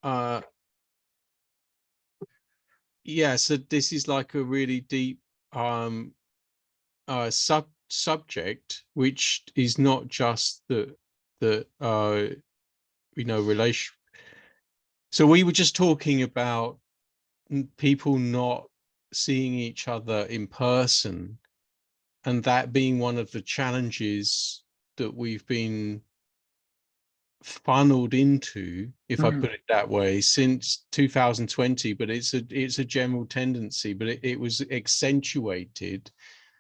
uh, yeah, so this is like a really deep um, subject, which is not just the relation. So we were just talking about people not seeing each other in person, and that being one of the challenges that we've been funneled into, if I put it that way, since 2020. But it's a general tendency, but it was accentuated.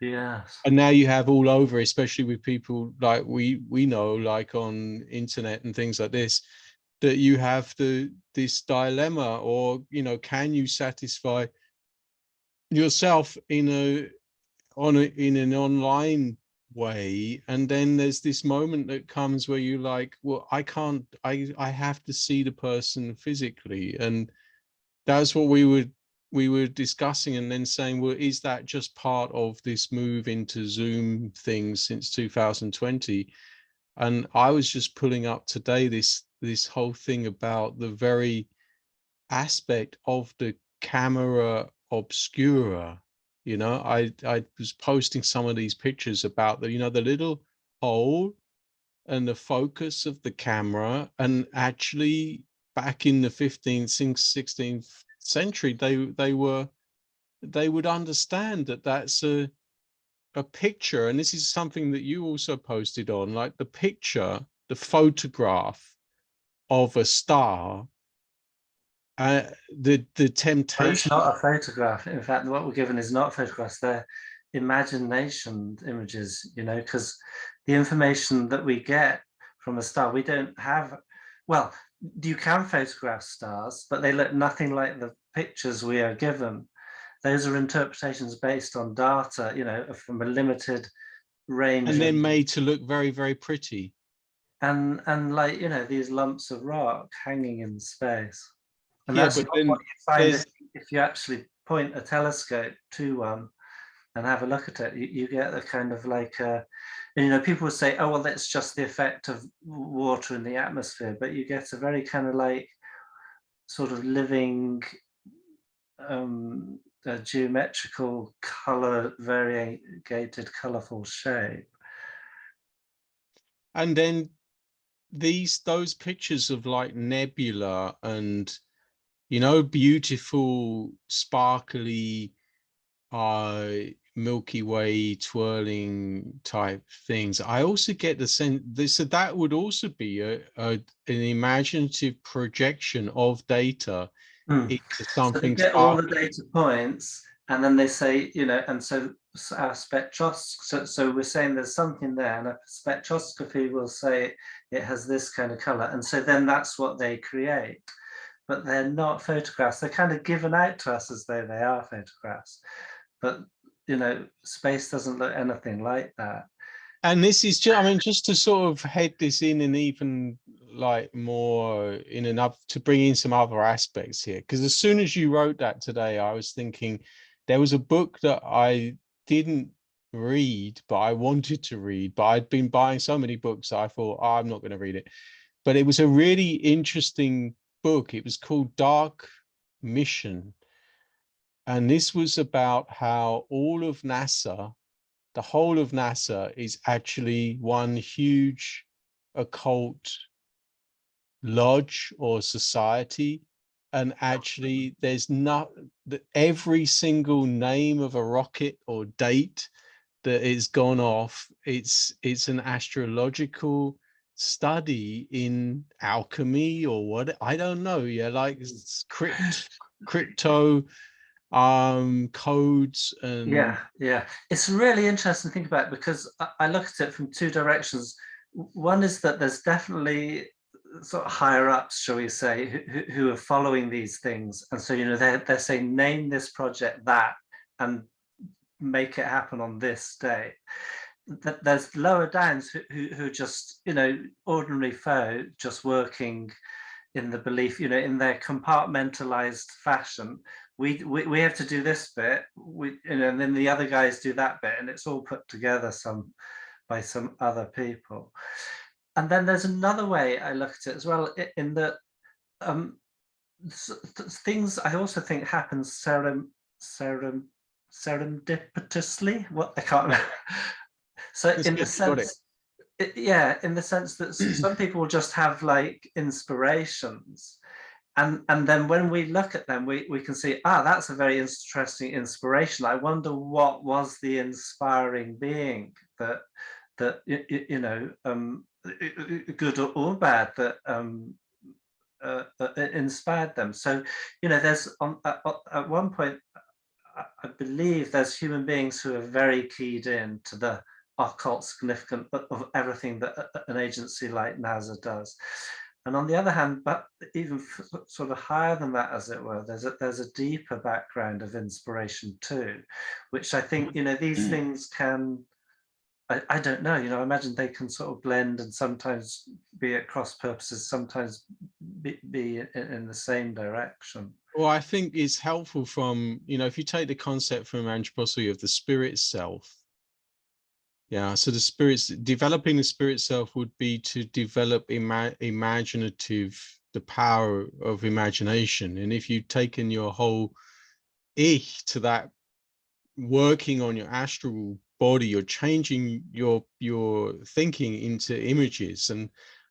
Yes. And now you have all over, especially with people like we know, like on internet and things like this, that you have this dilemma, or can you satisfy yourself in an online way? And then there's this moment that comes where you like, well, I can't, I have to see the person physically. And that's what we were discussing, and then saying, well, is that just part of this move into Zoom things since 2020? And I was just pulling up today this whole thing about the very aspect of the camera obscura. I was posting some of these pictures about the little hole and the focus of the camera. And actually, back in the 15th, 16th century, they would understand that that's a picture. And this is something that you also posted on, like the picture, the photograph of a star. The But it's temptation. not a photograph. In fact, what we're given is not photographs. They're imagination images, because the information that we get from a star, we don't have. Well, you can photograph stars, but they look nothing like the pictures we are given. Those are interpretations based on data, from a limited range And of, then made to look very, very pretty. and like, these lumps of rock hanging in space. And Yeah, that's but not what then you find there's if you actually point a telescope to one and have a look at it. You get the kind of like, and people will say, oh, well, that's just the effect of water in the atmosphere. But you get a very kind of like sort of living, geometrical color, variegated, colorful shape. and then those pictures of like nebula and beautiful sparkly Milky Way twirling type things. I also get the sense this, so that would also be an imaginative projection of data Mm. into So they something get all the sparkly. data points, and then they say, and so our so we're saying there's something there, and a spectroscopy will say it has this kind of color, and so then that's what they create. But they're not photographs. They're kind of given out to us as though they are photographs. But space doesn't look anything like that. And this is just, I mean, just to sort of head this in and even like more in enough to bring in some other aspects here. Because as soon as you wrote that today, I was thinking there was a book that I didn't read, but I wanted to read, but I'd been buying so many books, I thought, oh, I'm not going to read it. But it was a really interesting book. It was called Dark Mission. And this was about how all of NASA, the whole of NASA, is actually one huge occult lodge or society. And actually, there's not every single name of a rocket or date that is gone off. It's an astrological study in alchemy or what, I don't know. Yeah, like crypto codes. And Yeah. It's really interesting to think about, because I look at it from two directions. One is that there's definitely sort of higher ups, shall we say, who are following these things, and so they're saying, name this project that, and make it happen on this day. There's lower downs who just ordinary folk just working in the belief, in their compartmentalized fashion. We have to do this bit, and then the other guys do that bit, and it's all put together by some other people. And then there's another way I look at it as well, in that things I also think happen serendipitously. What, I can't remember. So That's in the good. You got it. sense, yeah, in the sense that some people will just have like inspirations, and then when we look at them, we can see, that's a very interesting inspiration. I wonder what was the inspiring being that you know, good or bad, that inspired them. So, you know, there's at one point, I believe there's human beings who are very keyed in to the occult significance of everything that an agency like NASA does. And on the other hand, but even sort of higher than that, as it were, there's a deeper background of inspiration too, which I think, you know, these things can, I don't know, you know, I imagine they can sort of blend and sometimes be at cross purposes, sometimes be in the same direction. Well, I think it's helpful from, you know, if you take the concept from anthroposophy of the spirit self. Yeah, so developing the spirit self would be to develop imaginative, the power of imagination. And if you've taken your whole ich to that, working on your astral body, you're changing your thinking into images. And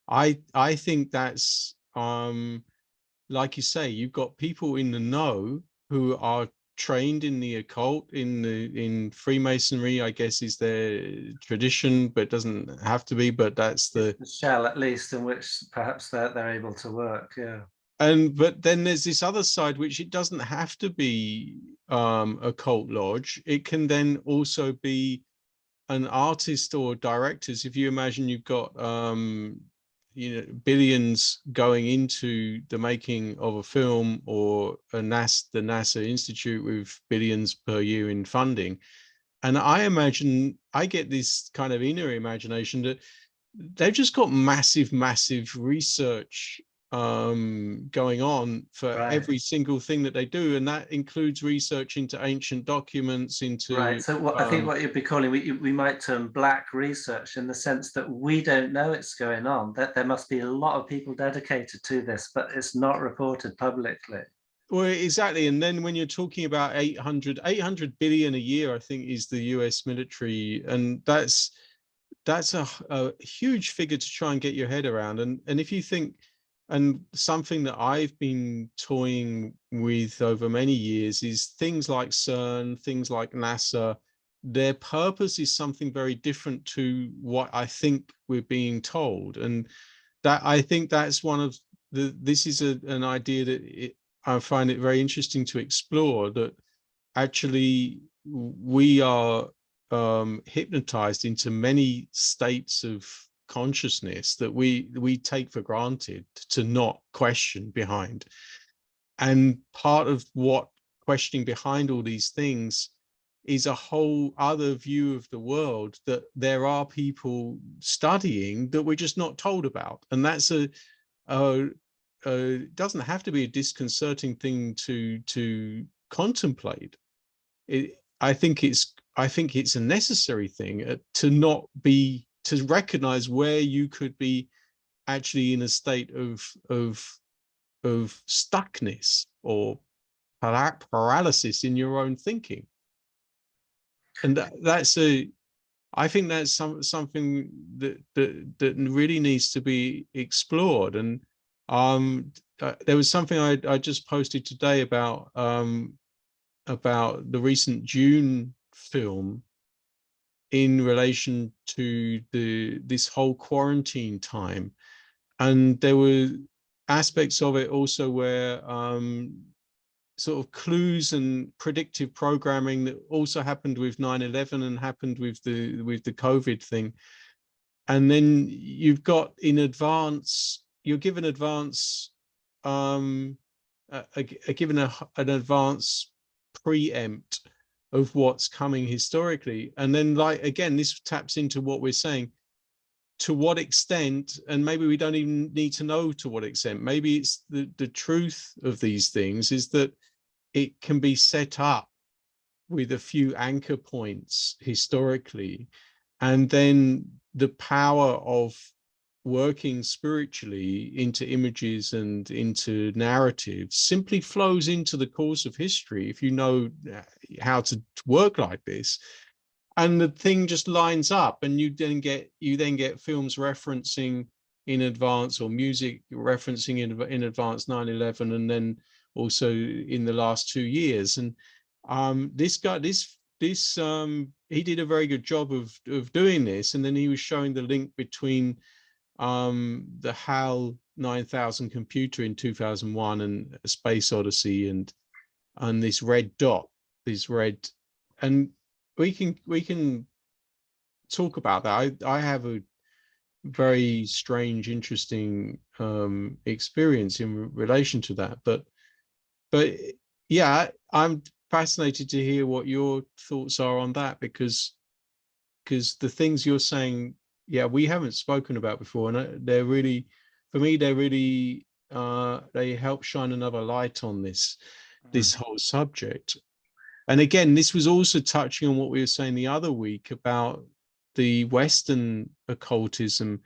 I think that's like you say, you've got people in the know who are trained in the occult, in Freemasonry, I guess is their tradition, but it doesn't have to be, but that's the shell, at least, in which perhaps they're able to work. Yeah. And but then there's this other side, which it doesn't have to be a cult lodge. It can then also be an artist or directors. If you imagine you've got you know, billions going into the making of a film, or the NASA Institute with billions per year in funding. And I imagine, I get this kind of inner imagination that they've just got massive research going on for Right. every single thing that they do, and that includes research into ancient documents, Right. into So what I think what you'd be calling, we might term black research, in the sense that we don't know it's going on, that there must be a lot of people dedicated to this, but it's not reported publicly. well, exactly. And then when you're talking about 800 billion a year, I think is the US military, and that's a huge figure to try and get your head around. And if you think, and something that I've been toying with over many years is things like CERN, things like NASA. Their purpose is something very different to what I think we're being told, and that, I think that's one of this is an idea that I find it very interesting to explore, that actually we are hypnotized into many states of consciousness that we take for granted to not question behind. And part of what questioning behind all these things is a whole other view of the world that there are people studying that we're just not told about. And that's doesn't have to be a disconcerting thing to contemplate. I think it's a necessary thing to not be, to recognize where you could be actually in a state of stuckness or paralysis in your own thinking. And I think that's something that really needs to be explored. And there was something I just posted today about the recent June film in relation to this whole quarantine time. And there were aspects of it also where sort of clues and predictive programming that also happened with 9/11 and happened with the COVID thing. And then you've got in advance, you're given advance given an advance preempt of what's coming historically. And then, like, again, this taps into what we're saying, to what extent, and maybe we don't even need to know to what extent, maybe it's the truth of these things is that it can be set up with a few anchor points historically, and then the power of working spiritually into images and into narratives simply flows into the course of history if you know how to work like this. And the thing just lines up, and you then get films referencing in advance, or music referencing in advance 9/11, and then also in the last 2 years. And this guy, he did a very good job of doing this. And then he was showing the link between the HAL 9000 computer in 2001 and A Space Odyssey, and this red dot, and we can talk about that. I have a very strange, interesting experience in relation to that, but yeah, I'm fascinated to hear what your thoughts are on that, because the things you're saying, yeah, we haven't spoken about before, and they're really, for me, they're really they help shine another light on this whole subject. And again, this was also touching on what we were saying the other week about the Western occultism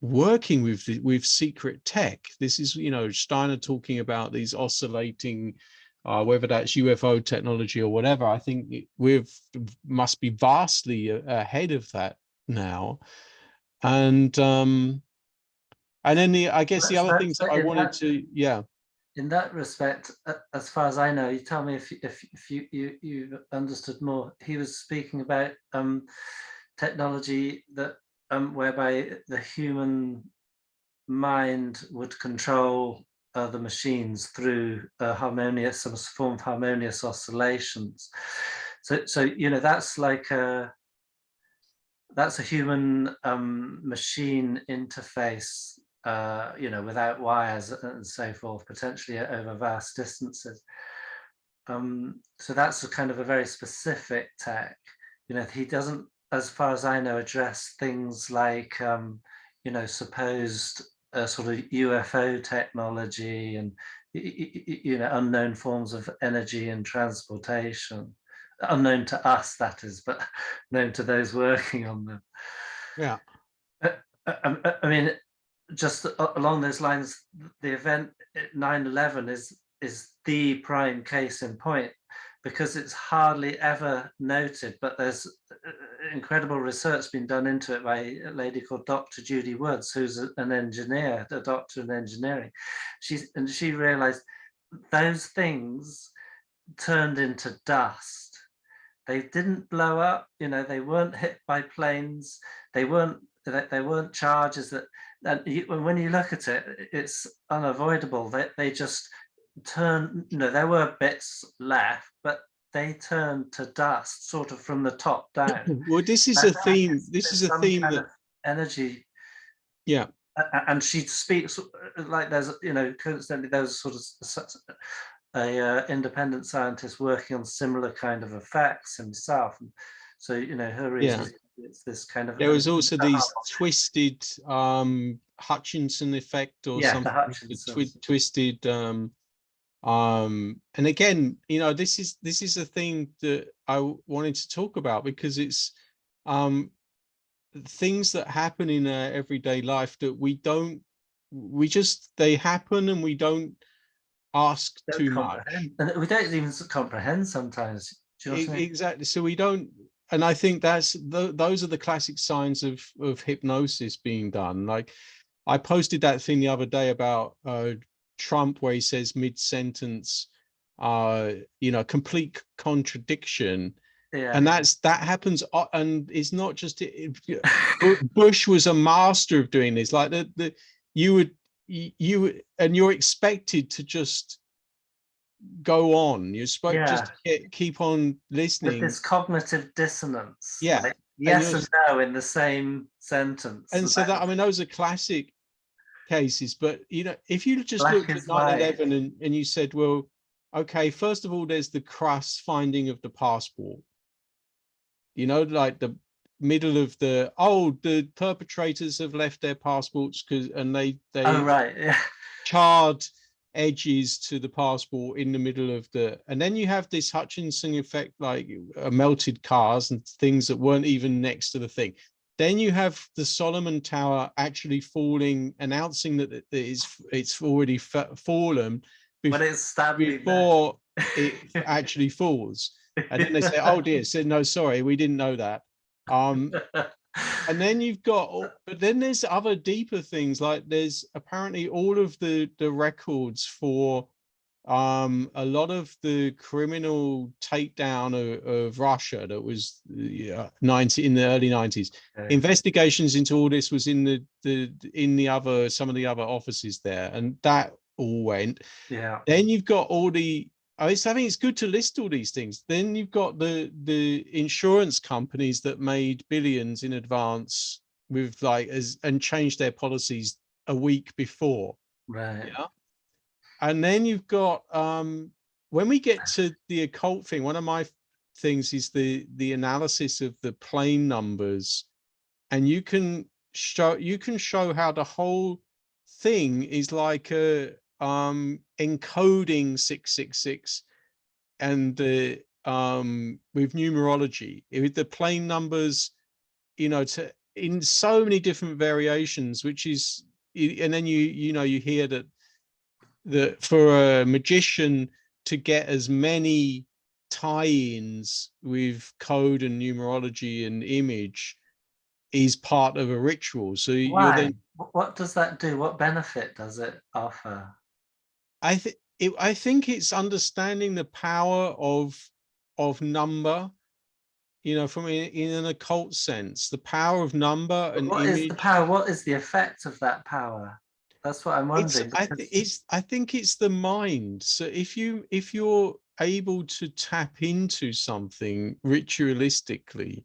working with secret tech. This is, Steiner talking about these oscillating, whether that's UFO technology or whatever. I think we must be vastly ahead of that now. And then I guess the other things that I wanted to, yeah. In that respect, as far as I know, you tell me if you've understood more. He was speaking about technology that whereby the human mind would control the machines through some form of harmonious oscillations. So that's like that's a human machine interface, without wires and so forth, potentially over vast distances. So that's a kind of a very specific tech. He doesn't, as far as I know, address things like, supposed sort of UFO technology and, unknown forms of energy and transportation. Unknown to us, that is, but known to those working on them. Yeah. I mean, just along those lines, the event 9/11 is the prime case in point, because it's hardly ever noted, but there's incredible research being done into it by a lady called Dr. Judy Woods, who's an engineer, a doctor in engineering. She realized those things turned into dust. They didn't blow up, they weren't hit by planes, they weren't charges that when you look at it, it's unavoidable. They just turn, there were bits left, but they turned to dust sort of from the top down. Well, this is a theme. This is a theme that energy. Yeah. And she speaks like there's, coincidentally, there's sort of a independent scientist working on similar kind of effects himself. And so, her reason it's this kind of. There was also these twisted Hutchinson effect, or something. Twisted. And again, this is a thing that I wanted to talk about, because it's things that happen in our everyday life that they happen and we don't ask too much, and we don't even comprehend sometimes. Do you know what I mean? Exactly. So we don't, and I think those are the classic signs of hypnosis being done. Like, I posted that thing the other day about Trump, where he says mid-sentence, complete contradiction. Yeah. And that happens, and it's not just Bush was a master of doing this. Like you're expected to just go on. You're supposed to just keep on listening. With this cognitive dissonance. Yeah. Like yes and no in the same sentence. And so those are classic cases. But if you just looked at 9/11 and you said, well, okay, first of all, there's the crass finding of the passport. Like the middle of the perpetrators have left their passports and they charred edges to the passport in the middle of and then you have this Hutchinson effect, like melted cars and things that weren't even next to the thing. Then you have the Solomon Tower actually falling, announcing that it's already fallen When it's standing before there. it actually falls. And then they say, "Oh dear," said, "No, sorry, we didn't know that." And then you've got, but then there's other deeper things, like there's apparently all of the records for a lot of the criminal takedown of Russia that was in the early 90s. Okay. Investigations into all this was in some of the other offices there, and that all went. Yeah. Then you've got all the, I think it's good to list all these things. Then you've got the insurance companies that made billions in advance with and changed their policies a week before. Right. Yeah. And then you've got when we get to the occult thing, one of my things is the analysis of the plane numbers, and you can show how the whole thing is like a encoding 666 and the with numerology with the plane numbers, in so many different variations, which is, and then you hear that for a magician to get as many tie-ins with code and numerology and image is part of a ritual. So you're Why? then, What does that do? What benefit does it offer? I think it's understanding the power of number, from in an occult sense, the power of number and What is the image. power? What is the effect of that power? That's what I'm wondering. I think it's the mind. So if you're able to tap into something ritualistically,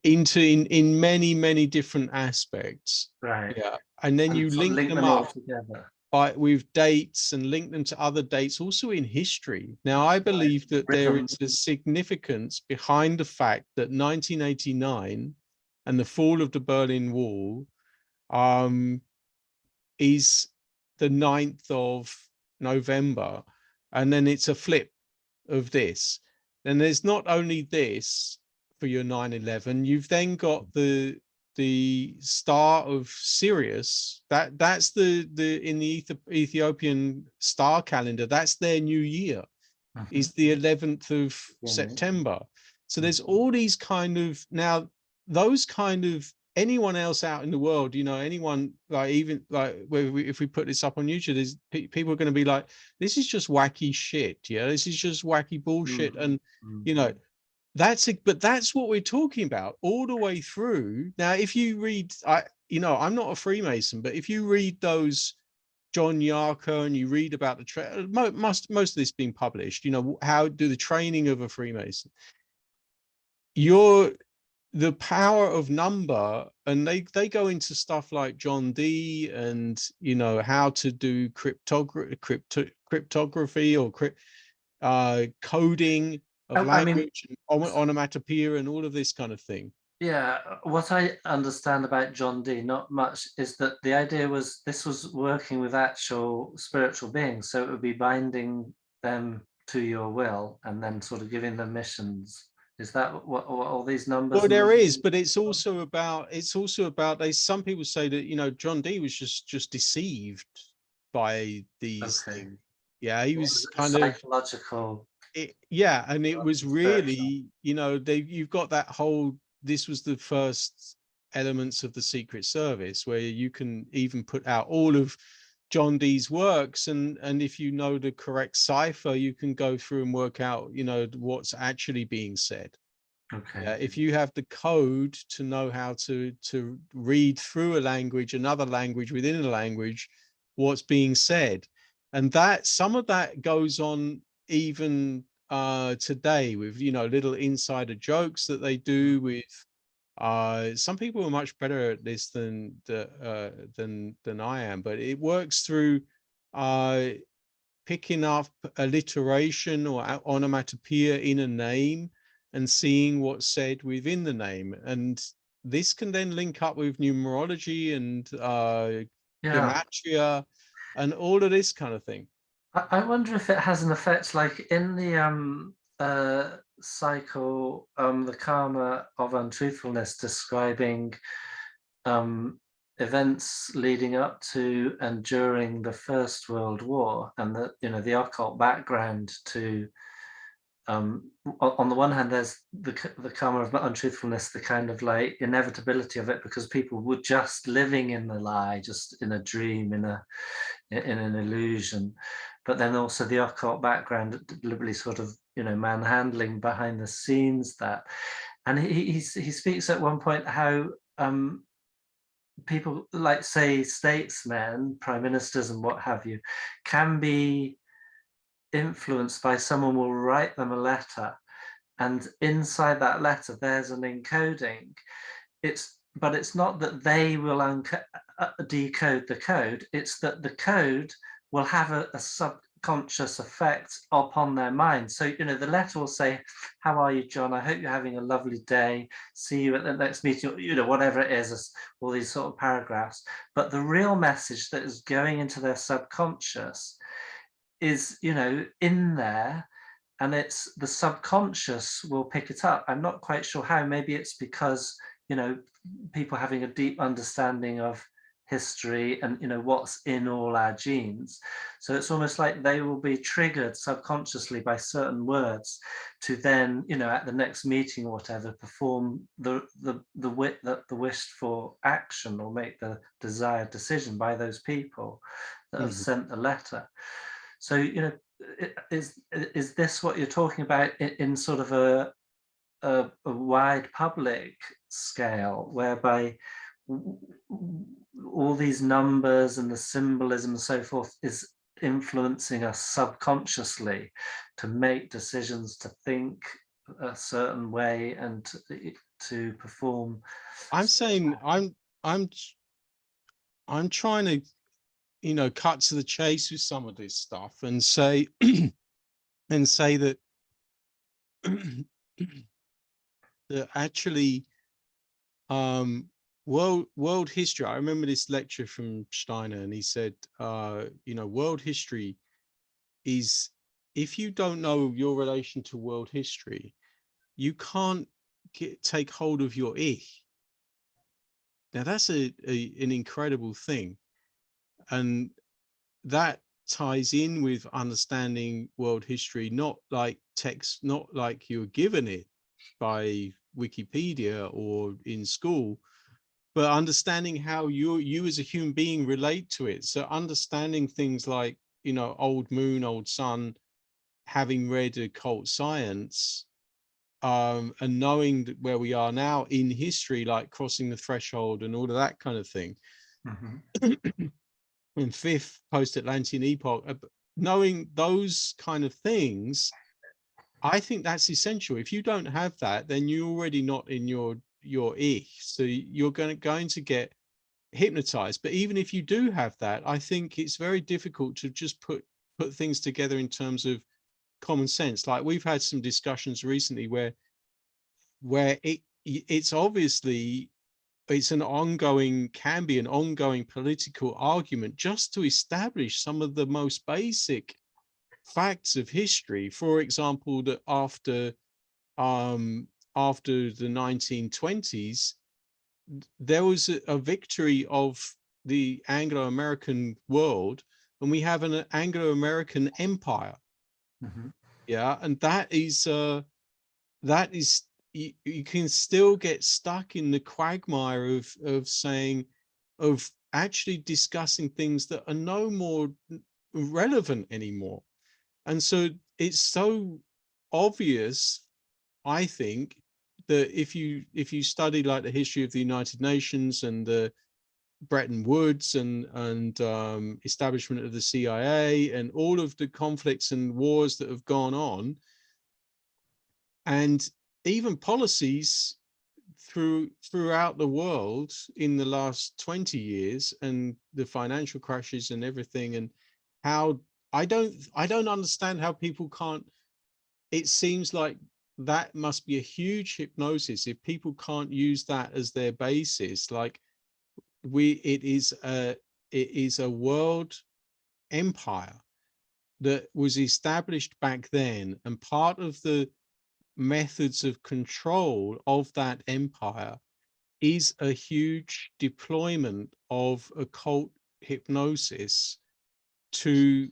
in many different aspects, Right. yeah, and then And you sort of link link them them all up together. with dates and link them to other dates, also in history. Now, I believe that there Rhythm. is a significance behind the fact that 1989 and the fall of the Berlin Wall is the 9th of November, and then it's a flip of this. Then there's not only this for your 9/11, you've then got the star of Sirius. That's the in the Ethiopian star calendar, that's their new year, is the 11th of September. So there's all these kind of, now those kind of, anyone else out in the world, anyone, like, even like if we put this up on YouTube, there's people are going to be like, this is just wacky shit. Yeah, this is just wacky bullshit. And but that's what we're talking about all the way through. Now, if you read, I'm not a Freemason, but if you read those John Yarker and you read about the most of this being published, how do the training of a Freemason, the power of number, and they go into stuff like John Dee and how to do cryptography or coding of language, and onomatopoeia and all of this kind of thing. Yeah, what I understand about John Dee, not much, is that the idea was this was working with actual spiritual beings, so it would be binding them to your will and then sort of giving them missions. Is that what all these numbers? Well, there is, but it's also about some people say that John Dee was just deceived by these things. Yeah, he was kind of psychological. Yeah, and it was really, you've got that whole, this was the first elements of the Secret Service, where you can even put out all of John Dee's works, and if you know the correct cipher, you can go through and work out, what's actually being said. Okay. Yeah, if you have the code to know how to read through a language, another language within a language, what's being said. And that some of that goes on even today with little insider jokes that they do with some people are much better at this than I am, but it works through picking up alliteration or onomatopoeia in a name and seeing what's said within the name. And this can then link up with numerology and gematria and all of this kind of thing. I wonder if it has an effect, like in the cycle, the karma of untruthfulness, describing events leading up to and during the First World War, and the, you know, the occult background to, on the one hand, there's the karma of untruthfulness, the kind of like inevitability of it, because people were just living in the lie, just in a dream, in an illusion. But then also the occult background, deliberately sort of, you know, manhandling behind the scenes that. And he speaks at one point how people, like, say, statesmen, prime ministers and what have you, can be influenced by someone will write them a letter, and inside that letter there's an encoding. But it's not that they will decode the code, it's that the code will have a subconscious effect upon their mind. So, you know, the letter will say, how are you, John? I hope you're having a lovely day. See you at the next meeting, you know, whatever it is, all these sort of paragraphs. But the real message that is going into their subconscious is, you know, in there, and it's the subconscious will pick it up. I'm not quite sure how. Maybe it's because, you know, people having a deep understanding of history and, you know, what's in all our genes. So it's almost like they will be triggered subconsciously by certain words to then, you know, at the next meeting or whatever, perform the wished for action, or make the desired decision by those people that have sent the letter. So, you know, is this what you're talking about in sort of a wide public scale, whereby all these numbers and the symbolism and so forth is influencing us subconsciously to make decisions, to think a certain way, and to perform? I'm saying I'm trying to, you know, cut to the chase with some of this stuff and say and say that that actually world history, I remember this lecture from Steiner, and he said, you know, world history is, if you don't know your relation to world history, you can't take hold of your ich. Now that's an incredible thing, and that ties in with understanding world history, not like text, not like you were given it by Wikipedia or in school, but understanding how you as a human being relate to it. So understanding things like, you know, old moon, old sun, having read occult science, and knowing that where we are now in history, like crossing the threshold and all of that kind of thing. And fifth post-Atlantean epoch, knowing those kind of things, I think that's essential. If you don't have that, then you're already not in your ich, so you're going to get hypnotized. But even if you do have that, I think it's very difficult to just put things together in terms of common sense. Like we've had some discussions recently where it's obviously, it's an ongoing, can be an ongoing political argument just to establish some of the most basic facts of history. For example, that after the 1920s, there was a victory of the Anglo-American world, and we have an Anglo-American empire. Yeah, and that is you can still get stuck in the quagmire of saying, of actually discussing things that are no more relevant anymore. And so it's so obvious, I think, that if you study like the history of the United Nations and the Bretton Woods and establishment of the CIA and all of the conflicts and wars that have gone on, and even policies throughout the world in the last 20 years, and the financial crashes and everything, and how I don't understand how people can't, it seems like that must be a huge hypnosis if people can't use that as their basis. Like it is a world empire that was established back then, and part of the methods of control of that empire is a huge deployment of occult hypnosis to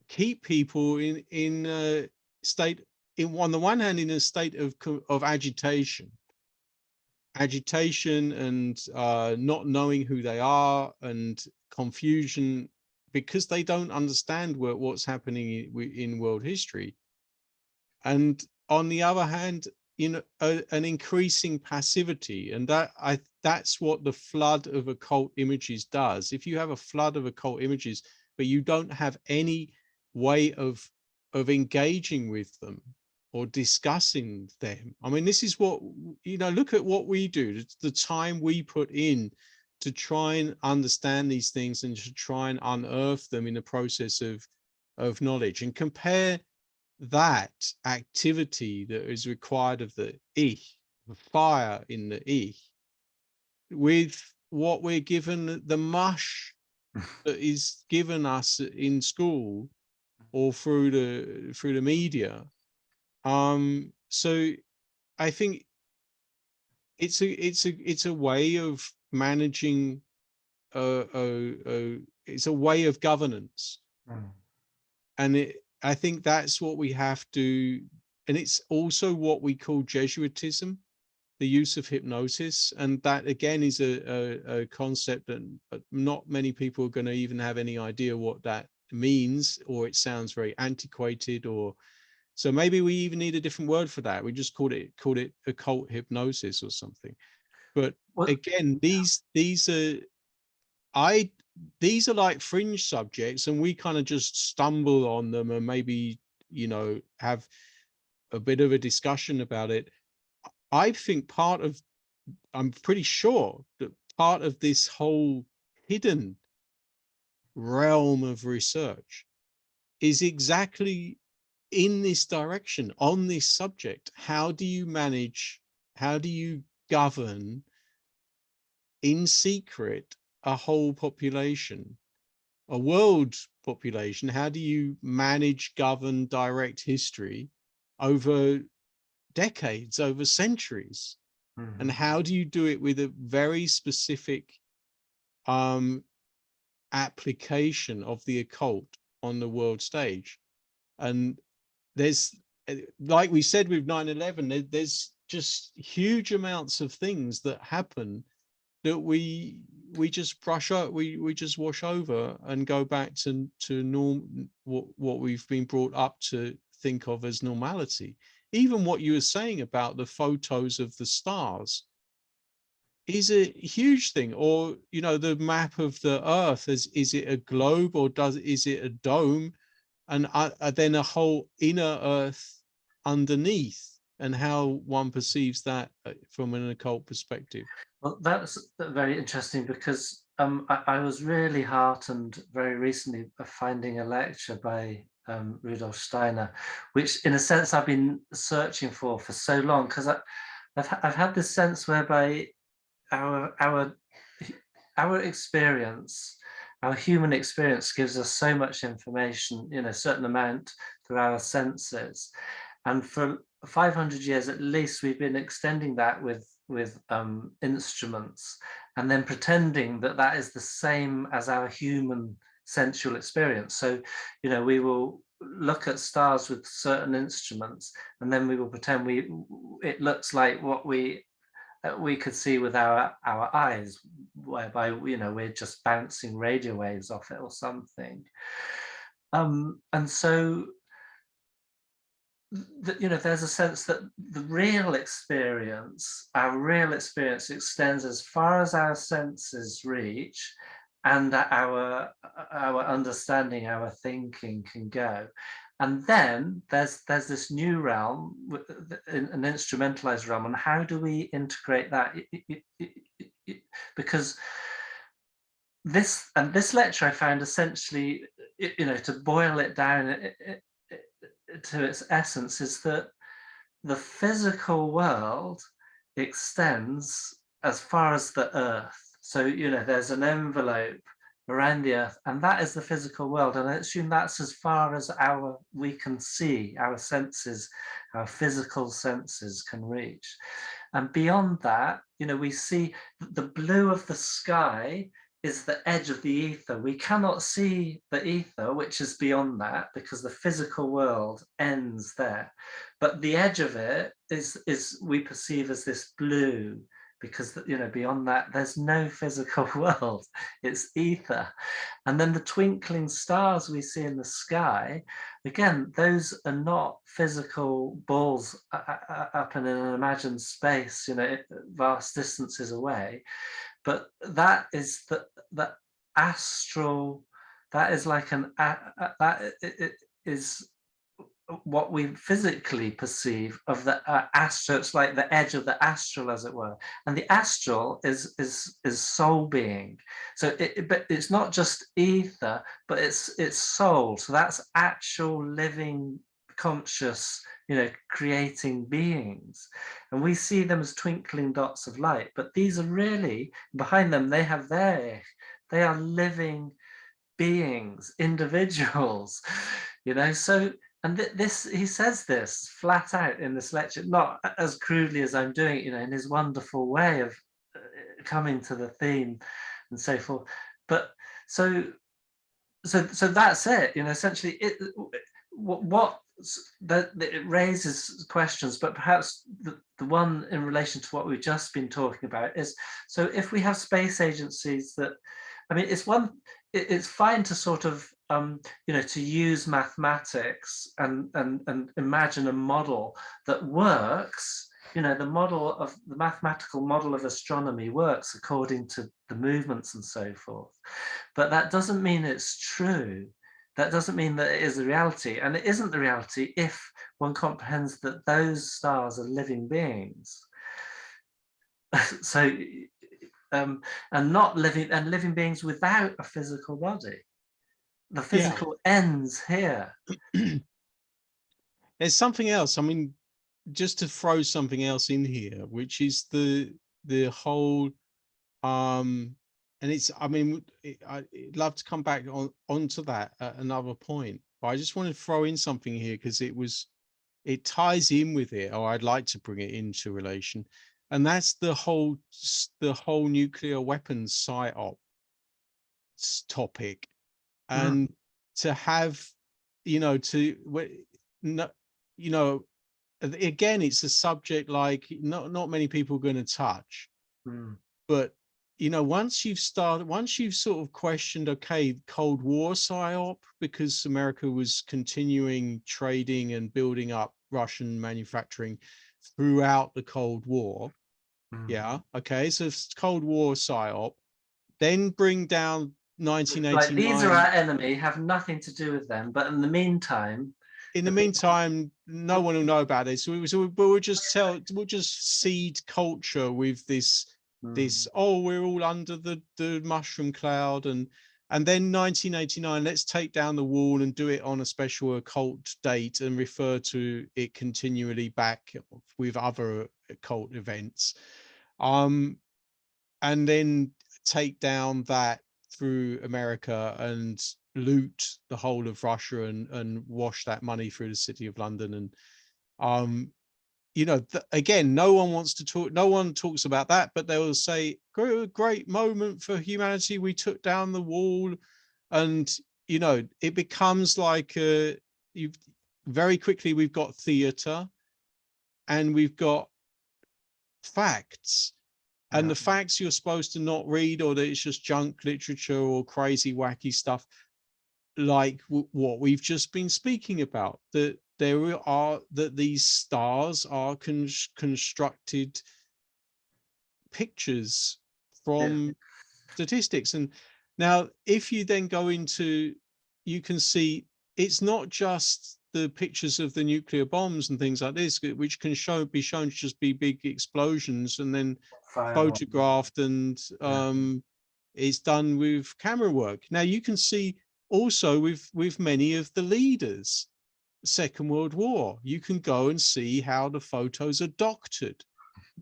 keep people in a state, on the one hand, in a state of agitation and not knowing who they are, and confusion, because they don't understand what's happening in world history. And on the other hand, an increasing passivity, and that's what the flood of occult images does. If you have a flood of occult images, but you don't have any way of engaging with them or discussing them. I mean, this is what, look at what we do, the time we put in to try and understand these things and to try and unearth them in the process of knowledge, and compare that activity that is required of the ich, the fire in the ich, with what we're given, the mush that is given us in school or through the media. So I think it's a way of managing, it's a way of governance. And I think that's what we have to, and it's also what we call Jesuitism, the use of hypnosis. And that again is a concept that not many people are going to even have any idea what that means, or it sounds very antiquated, or so maybe we even need a different word for that. We just called it occult hypnosis or something. But again, these are like fringe subjects, and we kind of just stumble on them and maybe, have a bit of a discussion about it. I think I'm pretty sure that part of this whole hidden realm of research is exactly in this direction, on this subject. How do you manage, how do you govern in secret a whole population, a world population? How do you manage, govern, direct history over decades, over centuries? And how do you do it with a very specific application of the occult on the world stage? And there's, like we said with 9/11, there's just huge amounts of things that happen that we just brush up, we just wash over and go back to what we've been brought up to think of as normality. Even what you were saying about the photos of the stars is a huge thing. Or, the map of the earth, is it a globe, or is it a dome? And then a whole inner earth underneath, and how one perceives that from an occult perspective. Well, that's very interesting, because I was really heartened very recently of finding a lecture by Rudolf Steiner, which in a sense I've been searching for so long, because I've had this sense whereby our experience, our human experience, gives us so much information, a certain amount through our senses, and for 500 years at least we've been extending that with instruments, and then pretending that that is the same as our human sensual experience. So, we will look at stars with certain instruments, and then we will pretend it looks like what we could see with our eyes, whereby we're just bouncing radio waves off it or something. And so there's a sense that the real experience, our real experience, extends as far as our senses reach, and our understanding, our thinking can go. And then there's this new realm, an instrumentalized realm, and how do we integrate that? Because this lecture I found essentially, to boil it down to its essence, is that the physical world extends as far as the earth. So, there's an envelope around the earth, and that is the physical world. And I assume that's as far as we can see, our senses, our physical senses can reach. And beyond that, you know, we see the blue of the sky is the edge of the ether. We cannot see the ether, which is beyond that, because the physical world ends there. But the edge of it is we perceive as this blue, because, you know, beyond that, there's no physical world. It's ether. And then the twinkling stars we see in the sky, again, those are not physical balls up in an imagined space, you know, vast distances away. But that is the astral, that is like that is what we physically perceive of the astral. It's like the edge of the astral, as it were. And the astral is soul being. So but it's not just ether, but it's soul. So that's actual living, conscious, you know, creating beings. And we see them as twinkling dots of light, but these are really, behind them, they are living beings, individuals, you know. So, and this, he says this flat out in this lecture, not as crudely as I'm doing it, you know, in his wonderful way of coming to the theme and so forth. But so that's it, you know. Essentially, it raises questions, but perhaps the one in relation to what we've just been talking about is, so if we have space agencies that, I mean, it's fine to sort of, you know, to use mathematics and imagine a model that works. You know, the mathematical model of astronomy works according to the movements and so forth. But that doesn't mean it's true. That doesn't mean that it is the reality. And it isn't the reality if one comprehends that those stars are living beings. So, and living beings without a physical body. The physical ends here. There's something else. I mean, just to throw something else in here, which is the whole, and it's, I mean, I'd love to come back onto that at another point, but I just want to throw in something here because it ties in with it, or I'd like to bring it into relation, and that's the whole nuclear weapons psyop topic. And to have, you know, you know, again, it's a subject like not many people are going to touch, but you know, once you've sort of questioned, okay, Cold War psyop, because America was continuing trading and building up Russian manufacturing throughout the Cold War. Yeah, okay, so it's Cold War psyop, then bring down 1989. Like, these are our enemy, have nothing to do with them, but in the meantime, no one will know about it. So we'll just seed culture with this oh, we're all under the mushroom cloud, and then 1989, let's take down the wall and do it on a special occult date and refer to it continually back with other occult events, and then take down that through America and loot the whole of Russia and wash that money through the city of London. And you know, again, no one talks about that, but they will say, great moment for humanity, we took down the wall. And you know, it becomes like very quickly we've got theater and we've got facts. And the facts you're supposed to not read, or that it's just junk literature or crazy, wacky stuff, like what we've just been speaking about, that these stars are constructed pictures from statistics. And now, if you then go into, you can see it's not just the pictures of the nuclear bombs and things like this, which can be shown to just be big explosions and then photographed, and it's done with camera work. Now you can see also with many of the leaders, Second World War, you can go and see how the photos are doctored,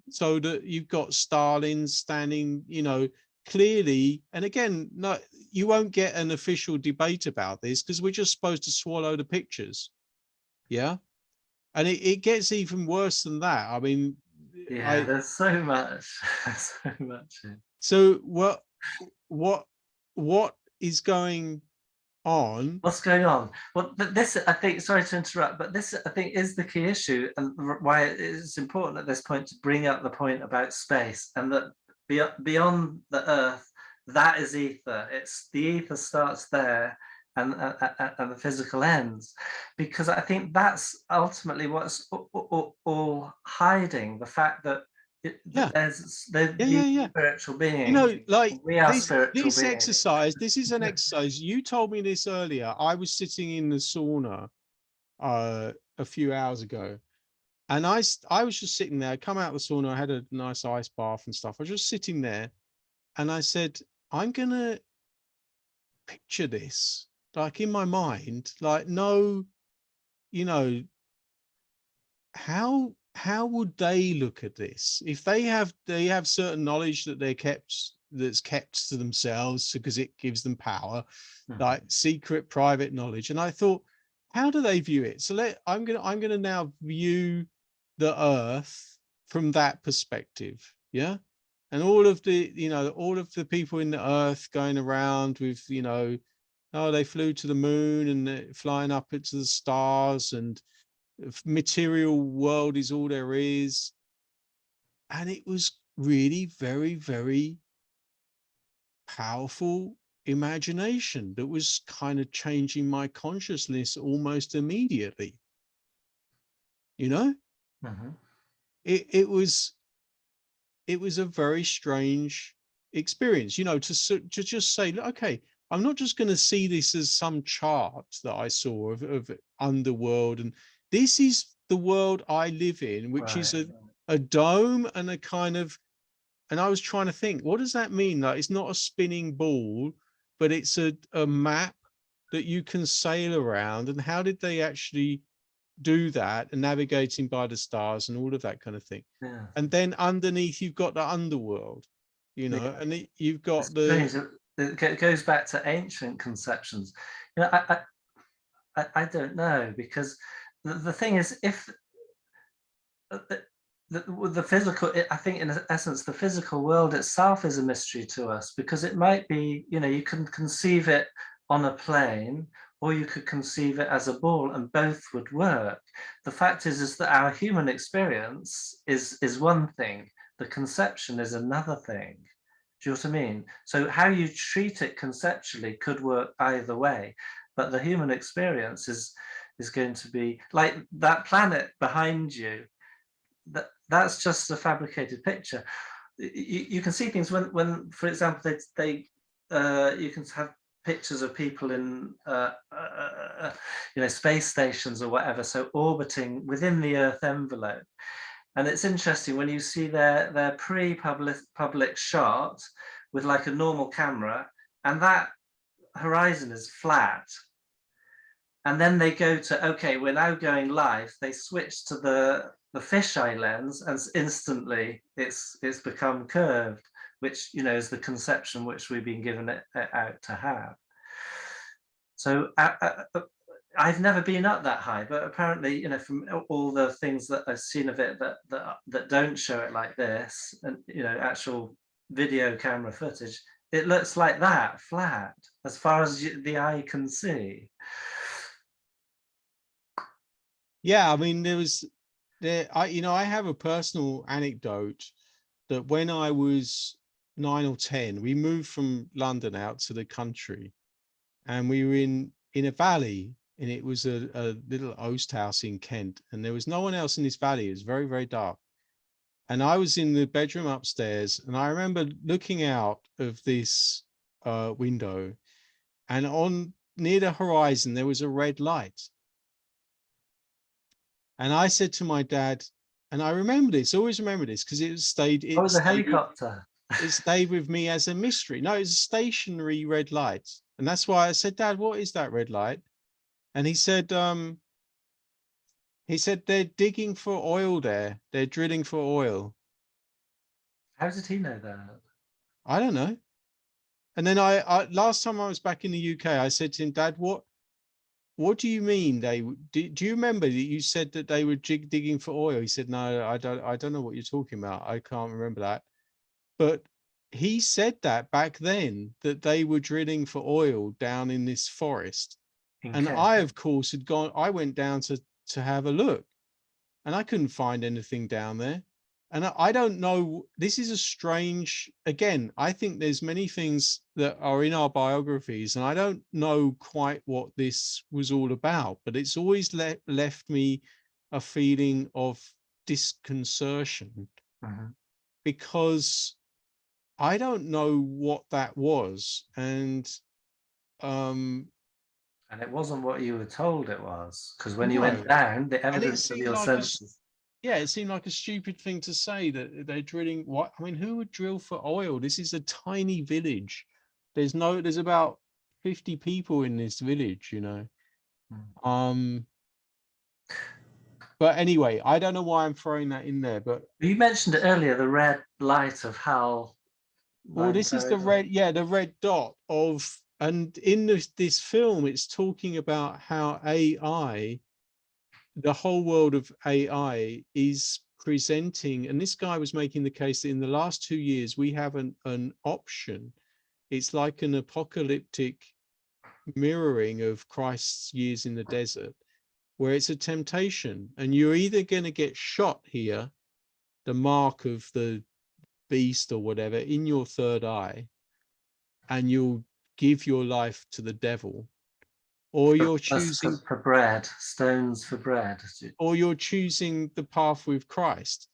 so that you've got Stalin standing, you know, clearly, and again, no, you won't get an official debate about this because we're just supposed to swallow the pictures. Yeah. And it gets even worse than that. I mean, Yeah, there's so much, so much. so what is going on? What's going on? Well, this, I think, sorry to interrupt, but this, I think, is the key issue, and why it's important at this point to bring up the point about space, and that beyond the Earth, that is ether. It's the ether starts there, and the physical ends, because I think that's ultimately what's all hiding the fact that Yeah. there's Yeah. these Yeah. spiritual You beings. know, like We are this spiritual this beings. exercise, this is an exercise. You told me this earlier. I was sitting in the sauna a few hours ago, and I was just sitting there. I come out of the sauna, I had a nice ice bath and stuff. I was just sitting there, and I said, I'm gonna picture this like in my mind, like, no, you know, how would they look at this if they have certain knowledge that that's kept to themselves because it gives them power, like secret private knowledge. And I thought, how do they view it? So I'm gonna now view the Earth from that perspective. Yeah. And all of the people in the Earth going around with, oh, they flew to the moon and they're flying up into the stars, and material world is all there is. And it was really very, very powerful imagination that was kind of changing my consciousness almost immediately. Mhm. It was a very strange experience, to just say, okay, I'm not just going to see this as some chart that I saw of underworld, and this is the world I live in, which is Right. a dome and a kind of, and I was trying to think, what does that mean? Like, it's not a spinning ball, but it's a map that you can sail around. And how did they actually do that, and navigating by the stars and all of that kind of thing? Yeah. And then underneath you've got the underworld, Yeah. and you've got It's the, strange. It goes back to ancient conceptions. I don't know, because the thing is, if the physical, I think in essence, the physical world itself is a mystery to us, because it might be, you can conceive it on a plane, or you could conceive it as a ball, and both would work. The fact is that our human experience is one thing, the conception is another thing. Do you know what I mean? So how you treat it conceptually could work either way, but the human experience is going to be like that planet behind you. That's just a fabricated picture. You can see things when, for example, you can have pictures of people in space stations or whatever, so orbiting within the Earth envelope. And it's interesting when you see their pre-public shot with like a normal camera, and that horizon is flat. And then they go to, okay, we're now going live. They switch to the fisheye lens, and instantly it's become curved, which is the conception which we've been given it out to have. So I've never been up that high, but apparently, from all the things that I've seen of it that don't show it like this, and actual video camera footage, it looks like that, flat, as far as the eye can see. yeah, I mean, I have a personal anecdote that when I was 9 or 10, we moved from London out to the country, and we were in a valley, and it was a little oast house in Kent, and there was no one else in this valley. It was very, very dark. And I was in the bedroom upstairs, and I remember looking out of this window, and on near the horizon there was a red light. And I said to my dad, and I remember this, always remember this, because it Was a helicopter. it stayed with me as a mystery. No, it's a stationary red light. And that's why I said, Dad, what is that red light? And he said, they're digging for oil there. They're drilling for oil. How did he know that? I don't know. And then I last time I was back in the UK, I said to him, Dad, what do you mean do you remember that you said that they were digging for oil? He said, no, I don't know what you're talking about. I can't remember that. But he said that back then, that they were drilling for oil down in this forest. And Kent. I, of course, I went down to have a look, and I couldn't find anything down there. And I don't know, this is a strange, again, I think there's many things that are in our biographies, and I don't know quite what this was all about, but it's always left me a feeling of disconcertion, because I don't know what that was. And it wasn't what you were told it was, because when you no, went down, the and it evidence of seemed your like senses. yeah, it seemed like a stupid thing to say, that they're drilling. What, I mean, who would drill for oil? This is a tiny village. There's about 50 people in this village, you know. But anyway, I don't know why I'm throwing that in there, but You mentioned it earlier, the red light of Hal. well, this is the red, yeah, the red dot of, and in this film, it's talking about how AI, the whole world of AI is presenting, and this guy was making the case that in the last 2 years, we have an option. It's like an apocalyptic mirroring of Christ's years in the desert, where it's a temptation, and you're either going to get shot here, the mark of the beast or whatever, in your third eye, and you'll give your life to the devil, or you're choosing for bread, stones for bread, or you're choosing the path with Christ.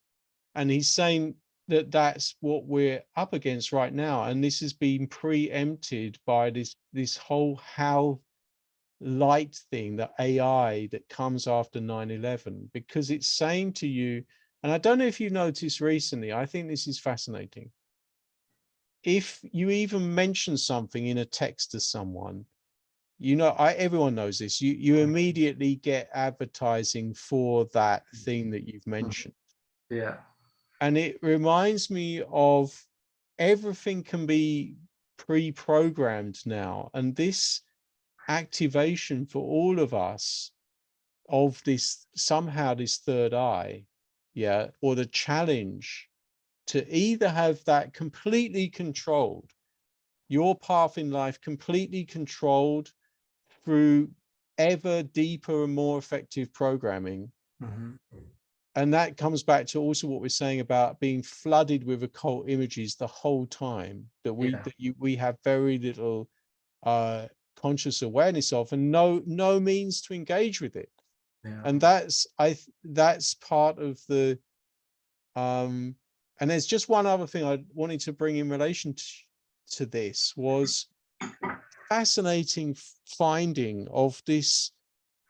And he's saying that that's what we're up against right now, and this has been preempted by this whole how light thing, the AI that comes after 9/11, because it's saying to you, and I don't know if you noticed recently, I think this is fascinating, if you even mention something in a text to someone, you know, everyone knows this, you immediately get advertising for that thing that you've mentioned. Yeah. And it reminds me of, everything can be pre-programmed now, and this activation for all of us of this, somehow this third eye, yeah, or the challenge to either have that completely controlled, your path in life completely controlled through ever deeper and more effective programming. And that comes back to also what we're saying about being flooded with occult images the whole time, that we have very little conscious awareness of, and no means to engage with it. And that's part of the and there's just one other thing I wanted to bring in relation to this, was fascinating finding of this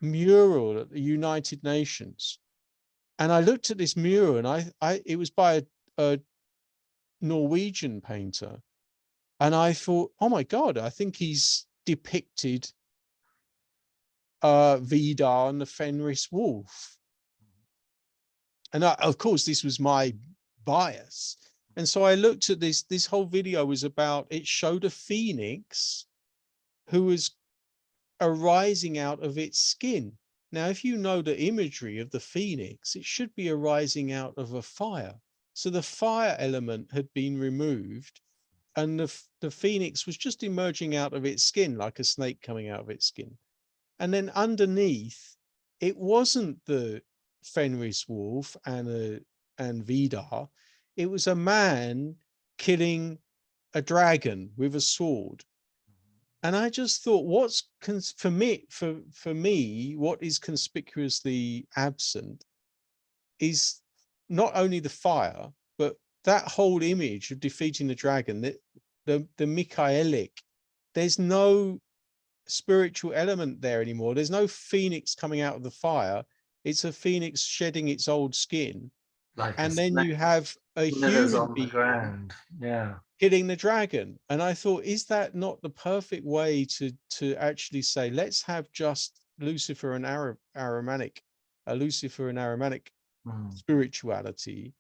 mural at the United Nations. And I looked at this mural, and it was by a Norwegian painter, and I thought, oh my God, I think he's depicted Vidar and the Fenris wolf. And of course, this was my bias. And so I looked at this whole video was about, it showed a phoenix who was arising out of its skin. Now, if you know the imagery of the phoenix, it should be arising out of a fire. So the fire element had been removed, and the phoenix was just emerging out of its skin, like a snake coming out of its skin. And then underneath, it wasn't the Fenris wolf and Vidar. It was a man killing a dragon with a sword. And I just thought, what's for me, what is conspicuously absent is not only the fire, but that whole image of defeating the dragon, the Michaelic. There's no spiritual element there anymore. There's no phoenix coming out of the fire. It's a phoenix shedding its old skin. And then you have a human being ground, killing the dragon. And I thought, is that not the perfect way to actually say, let's have just Lucifer and Aramanic spirituality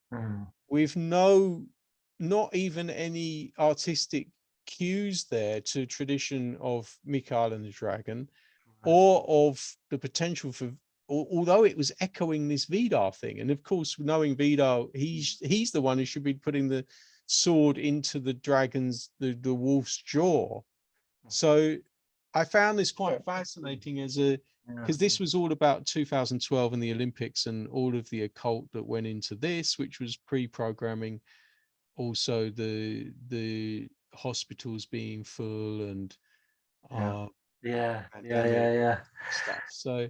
with not even any artistic cues there to tradition of Mikhail and the Dragon, or of the potential for, although it was echoing this Vidar thing. And of course, knowing Vidar, he's the one who should be putting the sword into the dragon's, the wolf's jaw. So I found this quite fascinating as a, because this was all about 2012 and the Olympics and all of the occult that went into this, which was pre-programming. Also the hospitals being full and pandemic stuff. So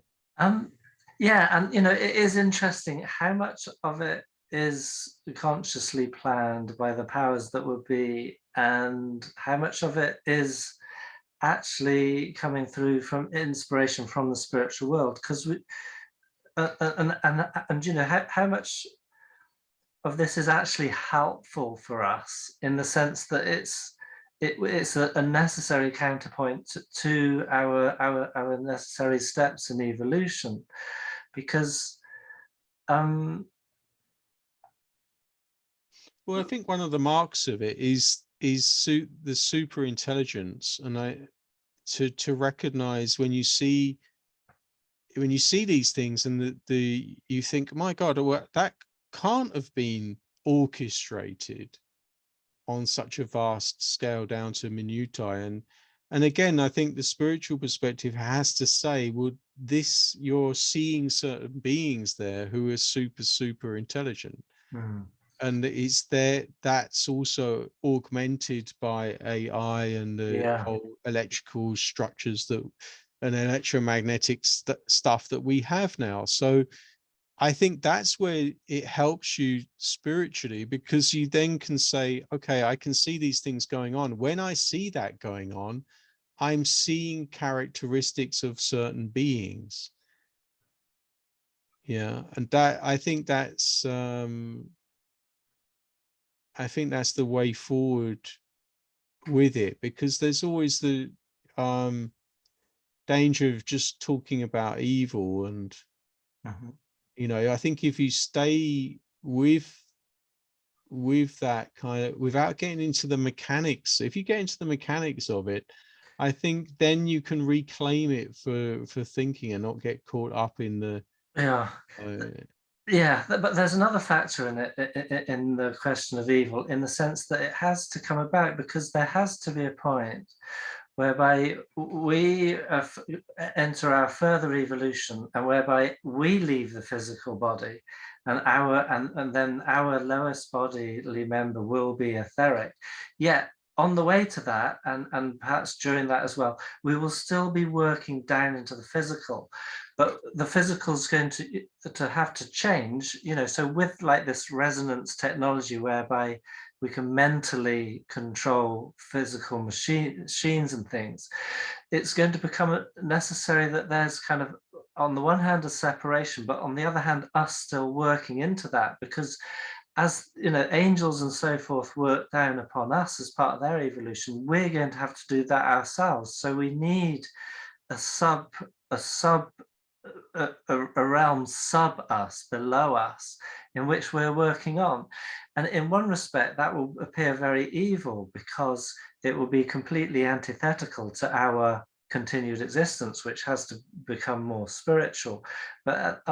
yeah, and it is interesting how much of it is consciously planned by the powers that would be, and how much of it is actually coming through from inspiration from the spiritual world. Because we and how much of this is actually helpful for us, in the sense that it's a necessary counterpoint to our necessary steps in evolution, because well, I think one of the marks of it is the super intelligence, and to recognize when you see these things, and the you think, my God, well, that can't have been orchestrated on such a vast scale down to minutiae. And again, I think the spiritual perspective has to say, well, this, you're seeing certain beings there who are super intelligent. And it's there, that's also augmented by AI and the whole electrical structures that, and electromagnetic stuff that we have now. So I think that's where it helps you spiritually, because you then can say, okay, I can see these things going on. When I see that going on, I'm seeing characteristics of certain beings. Yeah. And that, I think that's the way forward with it, because there's always the danger of just talking about evil. And I think if you stay with that kind of, without getting into the mechanics, if you get into the mechanics of it, I think then you can reclaim it for thinking and not get caught up in the but there's another factor in it, in the question of evil, in the sense that it has to come about because there has to be a point whereby we enter our further evolution, and whereby we leave the physical body, and then our lowest bodily member will be etheric. Yet on the way to that, and perhaps during that as well, we will still be working down into the physical, but the physical is going to have to change, so with like this resonance technology whereby we can mentally control physical machines and things, it's going to become necessary that there's kind of, on the one hand, a separation, but on the other hand, us still working into that, because as angels and so forth work down upon us as part of their evolution, we're going to have to do that ourselves. So we need a realm sub us, below us, in which we're working on. And in one respect, that will appear very evil, because it will be completely antithetical to our continued existence, which has to become more spiritual. But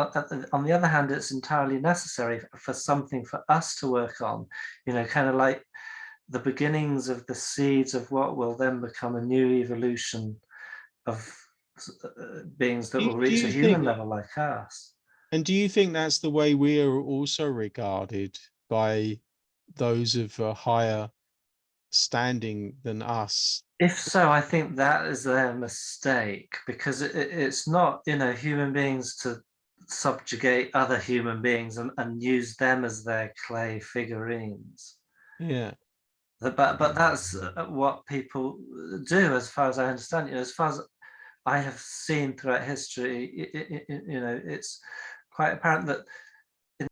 on the other hand, it's entirely necessary for something for us to work on, kind of like the beginnings of the seeds of what will then become a new evolution of beings that will reach a human level like us. And do you think that's the way we are also regarded by those of a higher standing than us? If so, I think that is their mistake, because it's not, human beings to subjugate other human beings and use them as their clay figurines. Yeah. But that's what people do, as far as I understand. As far as I have seen throughout history, it's quite apparent that